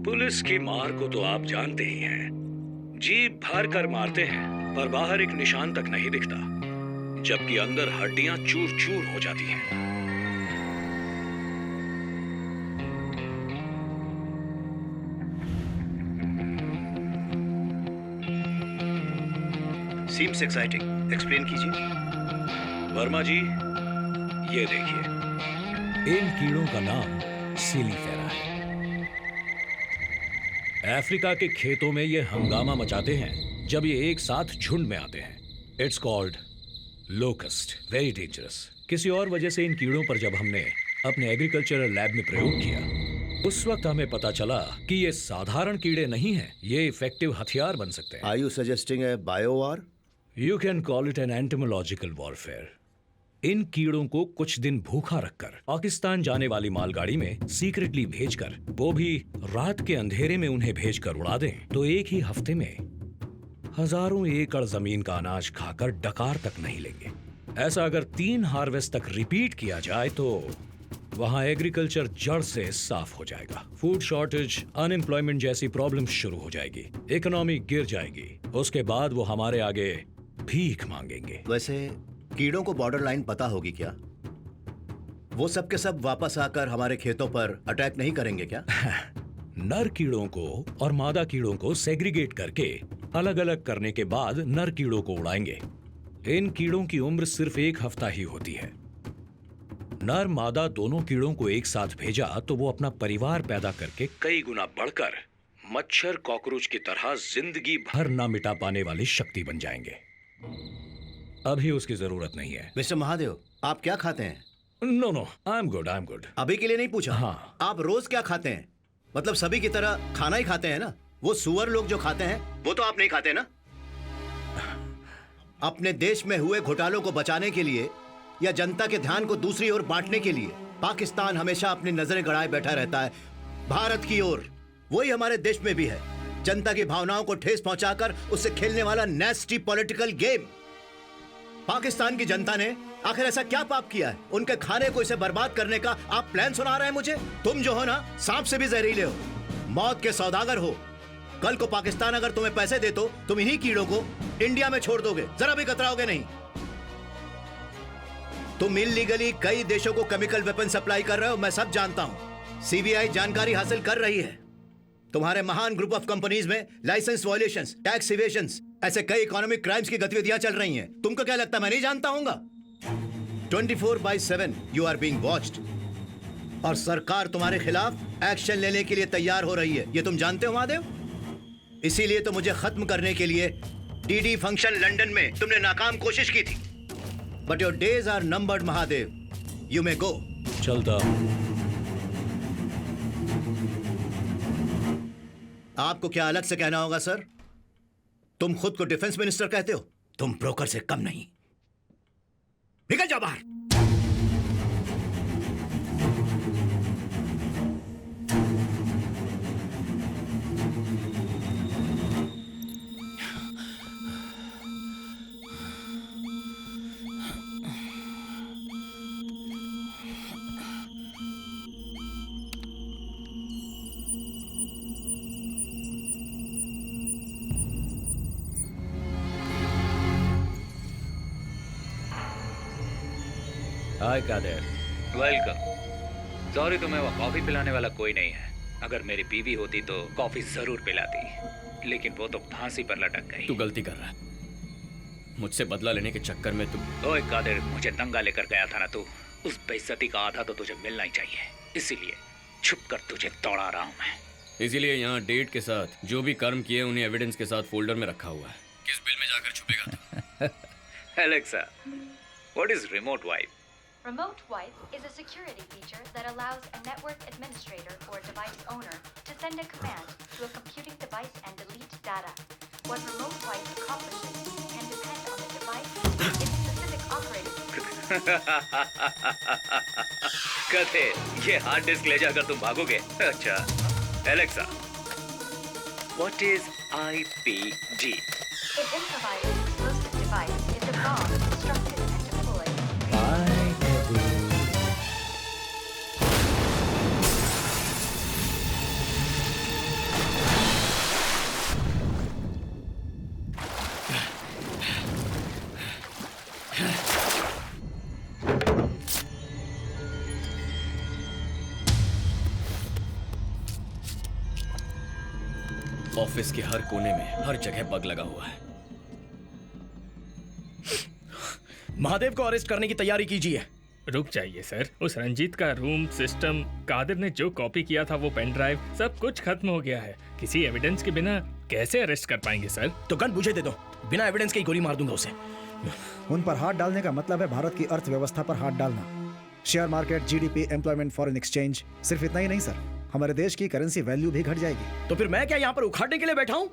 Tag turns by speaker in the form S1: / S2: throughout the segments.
S1: Police की मार को तो आप जानते ही हैं। जीप भर कर मारते हैं पर बाहर एक निशान तक नहीं दिखता, जबकि अंदर हड्डियां चूर चूर हो जाती हैं।
S2: Seems exciting. Explain कीजिए।
S1: वर्मा जी, ये देखिए, इन कीड़ों का नाम सिलीफेरा है। अफ्रीका के खेतों में ये हंगामा मचाते हैं जब ये एक साथ झुंड में आते हैं। It's called locust, very dangerous. किसी और वजह से इन कीड़ों पर जब हमने अपने एग्रीकल्चरल लैब में प्रयोग किया, उस वक्त हमें पता चला कि ये साधारण कीड़े नहीं हैं, ये इफेक्टिव हथियार बन सकते हैं।
S2: Are you suggesting a bio-war?
S1: You can call it an entomological warfare. इन कीड़ों को कुछ दिन भूखा रखकर पाकिस्तान जाने वाली मालगाड़ी में सीक्रेटली भेजकर, वो भी रात के अंधेरे में उन्हें भेजकर उड़ा दें, तो एक ही हफ्ते में हजारों एकड़ जमीन का अनाज खाकर डकार तक नहीं लेंगे। ऐसा अगर 3 हार्वेस्ट तक रिपीट किया जाए तो वहां एग्रीकल्चर जड़ से साफ हो जाएगा। फूड शॉर्टेज, अनएम्प्लॉयमेंट जैसी प्रॉब्लम शुरू हो जाएगी, इकोनॉमी गिर जाएगी। उसके बाद वो हमारे आगे भीख मांगेंगे।
S2: वैसे कीड़ों को बॉर्डर लाइन पता होगी क्या? वो सब के सब वापस आकर हमारे खेतों पर अटैक नहीं करेंगे क्या?
S1: नर कीड़ों को और मादा कीड़ों को सेग्रीगेट करके अलग अलग करने के बाद नर कीड़ों को उड़ाएंगे। इन कीड़ों की उम्र सिर्फ 1 हफ्ता ही होती है। नर मादा दोनों कीड़ों को एक साथ भेजा तो वो अपना परिवार पैदा करके कई गुना बढ़कर मच्छर कॉकरोच की तरह जिंदगी भर ना मिटा पाने वाली शक्ति बन जाएंगे। अभी उसकी जरूरत नहीं है।
S2: मिस्टर महादेव, आप क्या खाते हैं?
S1: No, I am good.
S2: अभी के लिए नहीं पूछा।
S1: हाँ।
S2: आप रोज क्या खाते हैं? मतलब सभी की तरह खाना ही खाते हैं ना? वो सुअर लोग जो खाते हैं वो तो आप नहीं खाते ना? अपने देश में हुए घोटालों को बचाने के लिए या जनता के ध्यान को दूसरी ओर बांटने के लिए पाकिस्तान हमेशा अपनी नजरें गड़ाए बैठा रहता है भारत की ओर। वही हमारे देश में भी है, जनता की भावनाओं को ठेस पहुंचाकर उससे खेलने वाला नेस्टी पॉलिटिकल गेम। पाकिस्तान की जनता ने आखिर ऐसा क्या पाप किया है उनके खाने को इसे बर्बाद करने का आप प्लान सुना रहे हैं मुझे? तुम जो हो ना, सांप से भी जहरीले हो, मौत के सौदागर हो। कल को पाकिस्तान अगर तुम्हें पैसे दे तो तुम इन्हीं कीड़ों को इंडिया में छोड़ दोगे, जरा भी कतराओगे नहीं। तुम इल्लीगली कई देशों को केमिकल वेपन सप्लाई कर रहे हो, मैं सब जानता हूं। सीबीआई जानकारी हासिल कर रही है। तुम्हारे महान ग्रुप ऑफ कंपनीज में लाइसेंस वायलेशंस, टैक्स इवेशंस, ऐसे कई इकोनॉमिक क्राइम्स की गतिविधियां चल रही हैं। तुमको क्या लगता है मैं नहीं जानता हूंगा? 24/7 यू आर बीइंग वॉच्ड और सरकार तुम्हारे खिलाफ एक्शन लेने के लिए तैयार हो रही है, ये तुम जानते हो महादेव। इसीलिए तो मुझे खत्म करने के लिए डीडी फंक्शन लंदन में तुमने नाकाम कोशिश की थी। But your days are numbered Mahadev, you may go.
S1: चलता
S2: आपको क्या अलग से कहना होगा सर? तुम खुद को डिफेंस मिनिस्टर कहते हो, तुम ब्रोकर से कम नहीं। निकल जाओ बाहर।
S1: हाय कादेर।
S3: वेलकम। सॉरी, तुम्हें वो कॉफी पिलाने वाला कोई नहीं है। अगर मेरी बीवी होती तो कॉफी जरूर पिलाती, लेकिन वो तो फांसी पर लटक गई।
S4: तू गलती कर रहा है। मुझसे बदला लेने के चक्कर में तू।
S3: ओए कादेर, मुझे दंगा लेकर गया था ना तू, उस बेइज्जती का आधा तो तुझे मिलना ही चाहिए, इसीलिए छुप कर तुझे दौड़ा रहा हूँ मैं।
S4: इसीलिए यहाँ डेट के साथ जो भी कर्म किए उन्हें एविडेंस के साथ फोल्डर में रखा हुआ है। किस बिल में जाकर छुपेगा तू?
S3: Alexa, what is remote wipe?
S5: Remote wipe is a security feature that allows a network administrator or device owner to send a command to a computing device and delete data. What remote wipe accomplishes can depend on the device and its specific operating.
S3: कहते ये hard disk ले जाकर तुम भागोगे? अच्छा, Alexa, what is IPG?
S5: An improvised explosive device is a bomb constructed and deployed.
S4: Office के हर कोने में, हर जगह बग लगा हुआ है।
S6: महादेव को अरेस्ट करने की तैयारी कीजिए।
S7: रुक जाइए सर, उस रंजीत का रूम, सिस्टम, कादिर ने जो कॉपी किया था वो पेन ड्राइव, सब कुछ खत्म हो गया है। किसी एविडेंस के बिना कैसे अरेस्ट कर पाएंगे सर?
S6: तो गन मुझे दे दो, बिना एविडेंस के ही गोली मार दूंगा उसे।
S8: उन पर हाथ डालने का मतलब है भारत की अर्थव्यवस्था पर हाथ डालना। Share market, GDP, employment, foreign exchange, सिर्फ इतना ही नहीं सर, हमारे देश की करेंसी वैल्यू भी घट जाएगी।
S6: तो फिर मैं क्या यहाँ पर उखाड़ने के लिए बैठा हूँ?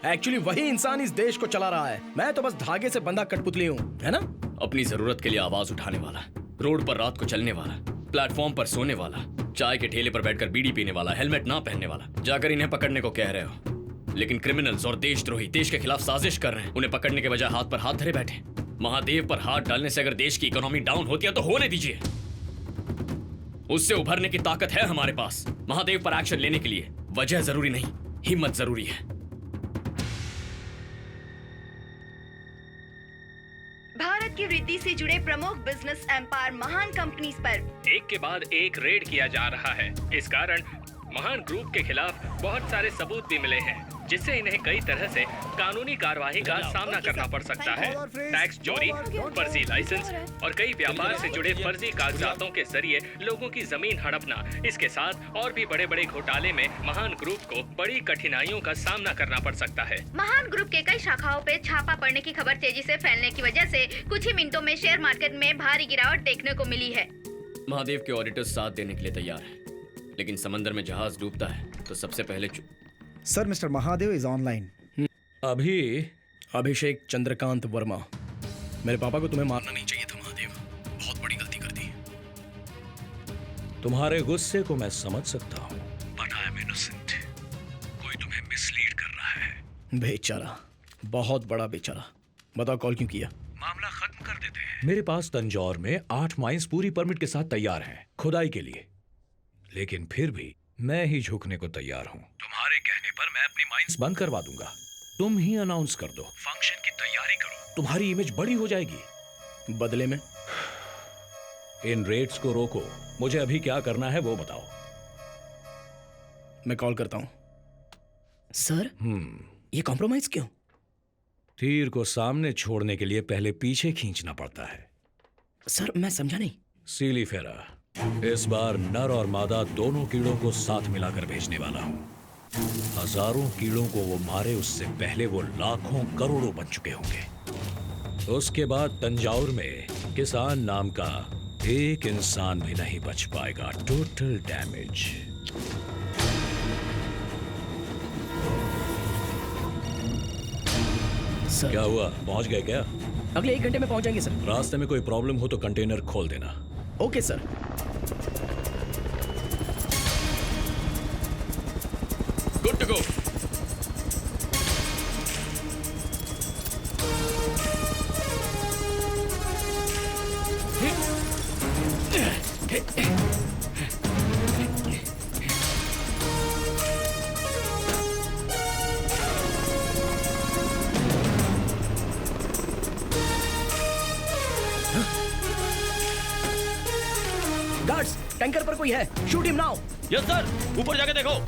S6: एक्चुअली वही इंसान इस देश को चला रहा है, मैं तो बस धागे से बंधा कठपुतली हूँ, है ना?
S4: अपनी जरूरत के लिए आवाज उठाने वाला, रोड पर रात को चलने वाला, प्लेटफॉर्म पर सोने वाला, चाय के ठेले पर बैठकर बीड़ी पीने वाला, हेलमेट ना पहनने वाला। जाकर इन्हें पकड़ने को कह रहे हो, लेकिन क्रिमिनल्स और देशद्रोही देश के खिलाफ साजिश कर रहे हैं। उन्हें पकड़ने के बजाय हाथ पर हाथ धरे बैठे। महादेव पर हाथ डालने से अगर देश की इकोनॉमी डाउन होती है तो होने दीजिए, उससे उभरने की ताकत है हमारे पास। महादेव पर एक्शन लेने के लिए वजह जरूरी नहीं, हिम्मत जरूरी है।
S9: भारत की वृद्धि से जुड़े प्रमुख बिजनेस एम्पायर महान कंपनीज पर
S7: एक के बाद एक रेड किया जा रहा है। इस कारण महान ग्रुप के खिलाफ बहुत सारे सबूत भी मिले हैं, जिससे इन्हें कई तरह से कानूनी कार्रवाई का सामना करना पड़ सकता है। टैक्स चोरी, फर्जी लाइसेंस और कई व्यापार से जुड़े फर्जी कागजातों के जरिए लोगों की जमीन हड़पना, इसके साथ और भी बड़े बड़े घोटाले में महान ग्रुप को बड़ी कठिनाइयों का सामना करना पड़ सकता है।
S9: महान ग्रुप के कई शाखाओं पे छापा पड़ने की खबर तेजी से फैलने की वजह से कुछ ही मिनटों में शेयर मार्केट में भारी गिरावट देखने को मिली है।
S4: महादेव के ऑडिटर्स साथ देने के लिए तैयार हैं, लेकिन समंदर में जहाज डूबता है तो सबसे पहले
S8: sir, mister Mahadev is online.
S1: अभी
S6: अभिषेक चंद्रकांत वर्मा, मेरे पापा को तुम्हें मारना नहीं चाहिए था महादेव, बहुत बड़ी गलती कर दी।
S1: तुम्हारे गुस्से को मैं समझ सकता हूँ, बट आई एम इनोसेंट। कोई तुम्हें मिसलीड कर रहा है।
S6: बेचारा, बहुत बड़ा बेचारा। बताओ कॉल क्यों किया?
S1: मामला खत्म कर देते हैं। मेरे पास तंजौर में 8 माइंस पूरी परमिट के साथ तैयार हैं खुदाई के लिए, लेकिन फिर भी मैं ही झुकने को तैयार हूँ। तुम्हारे कहने पर मैं अपनी माइंस बंद करवा दूंगा। तुम ही अनाउंस कर दो, फंक्शन की तैयारी करो, तुम्हारी इमेज बड़ी हो जाएगी।
S6: बदले में
S1: इन रेट्स को रोको। मुझे अभी क्या करना है वो बताओ।
S6: मैं कॉल करता हूँ। सर, ये कॉम्प्रोमाइज क्यों?
S1: तीर को सामने छोड़ने के लिए पहले पीछे खींचना पड़ता है।
S6: सर, मैं समझा नहीं।
S1: सीली फेरा, इस बार नर और मादा दोनों कीड़ों को साथ मिलाकर भेजने वाला हूँ। हजारों कीड़ों को वो मारे उससे पहले वो लाखों करोड़ों बन चुके होंगे। उसके बाद तंजाउर में किसान नाम का एक इंसान भी नहीं बच पाएगा। Total damage.
S6: सर,
S1: क्या हुआ, पहुंच गए क्या?
S6: अगले 1 घंटे में पहुंच जाएंगे सर।
S1: रास्ते में कोई प्रॉब्लम हो तो कंटेनर खोल देना।
S6: Okay sir.
S4: Good to go.
S6: Guards, tanker पर कोई है, shoot him now.
S4: Yes sir, ऊपर जाके देखो।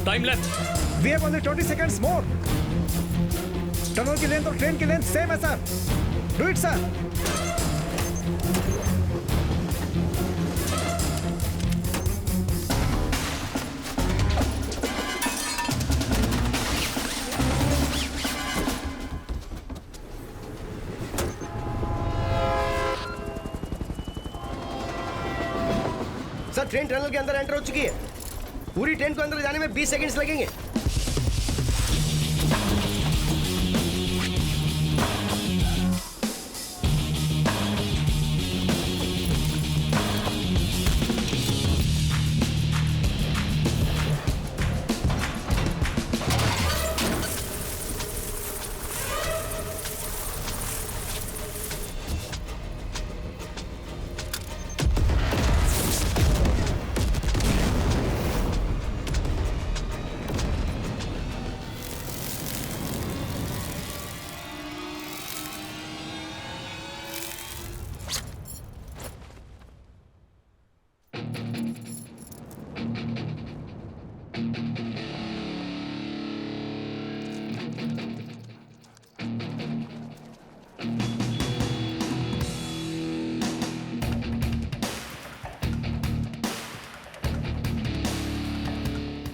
S4: Time left.
S8: We have only 20 seconds more। Tunnel की लेंथ और ट्रेन की लेंथ सेम है sir. Do it sir.
S6: Train tunnel के अंदर एंटर हो चुकी है। पूरी ट्रेन को अंदर जाने में 20 सेकंड्स लगेंगे।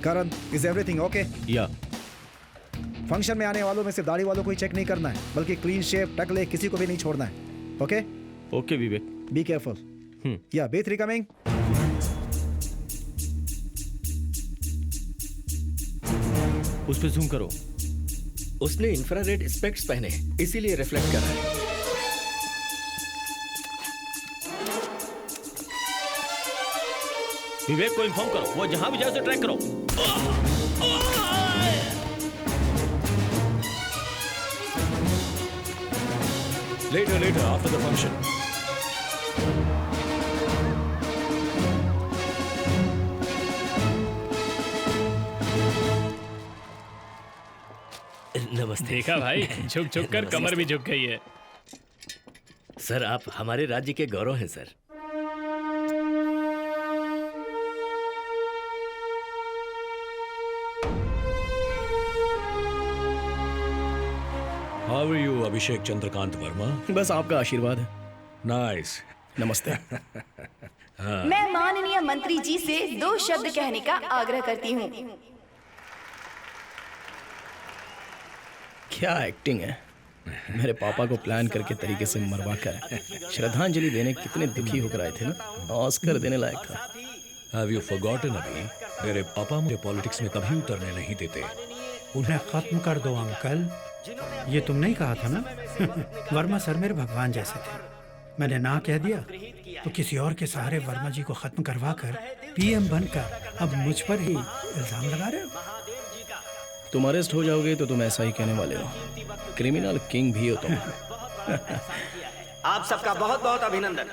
S8: करण, इज एवरीथिंग ओके?
S6: या
S8: फंक्शन में आने वालों में सिर्फ दाढ़ी वालों को ही चेक नहीं करना है, बल्कि क्लीन शेव, टकले किसी को भी नहीं छोड़ना है। Okay?
S6: Okay Vivek.
S8: Be careful. या B3 कमिंग।
S6: उस पे जूम करो। उसने इंफ्रारेड स्पेक्ट्स पहने हैं, इसीलिए रिफ्लेक्ट कर रहा है। विवेक को इन्फॉर्म करो, वो जहां भी जाए उसे ट्रैक करो।
S1: Later, after the function.
S10: नमस्ते।
S7: देखा भाई, झुक झुक कर कमर भी झुक गई है।
S10: सर, आप हमारे राज्य के गौरव हैं सर।
S1: How are you, अभिषेक चंद्रकांत वर्मा?
S6: बस आपका आशीर्वाद है।
S1: Nice.
S6: नमस्ते।
S11: मैं माननीय मंत्री जी से 2 शब्द कहने का आग्रह करती हूँ।
S6: क्या एक्टिंग है। मेरे पापा को प्लान करके तरीके से मरवा कर श्रद्धांजलि देने कितने दुखी होकर आए थे ना। ऑस्कर देने लायक था।
S1: Have you forgotten अभी? मेरे पापा मुझे पॉलिटिक्स में कभी उतरने नहीं देते।
S12: उन्हें खत्म कर दो अंकल। ये तुम नहीं कहा था ना? वर्मा सर मेरे भगवान जैसे थे। मैंने ना कह दिया तो किसी और के सहारे वर्मा जी को खत्म करवा कर PM बनकर अब मुझ पर ही इल्जाम लगा रहे हो।
S6: तुम अरेस्ट हो जाओगे तो तुम ऐसा ही कहने वाले हो। क्रिमिनल किंग भी हो तुम।
S13: आप सबका बहुत बहुत अभिनंदन।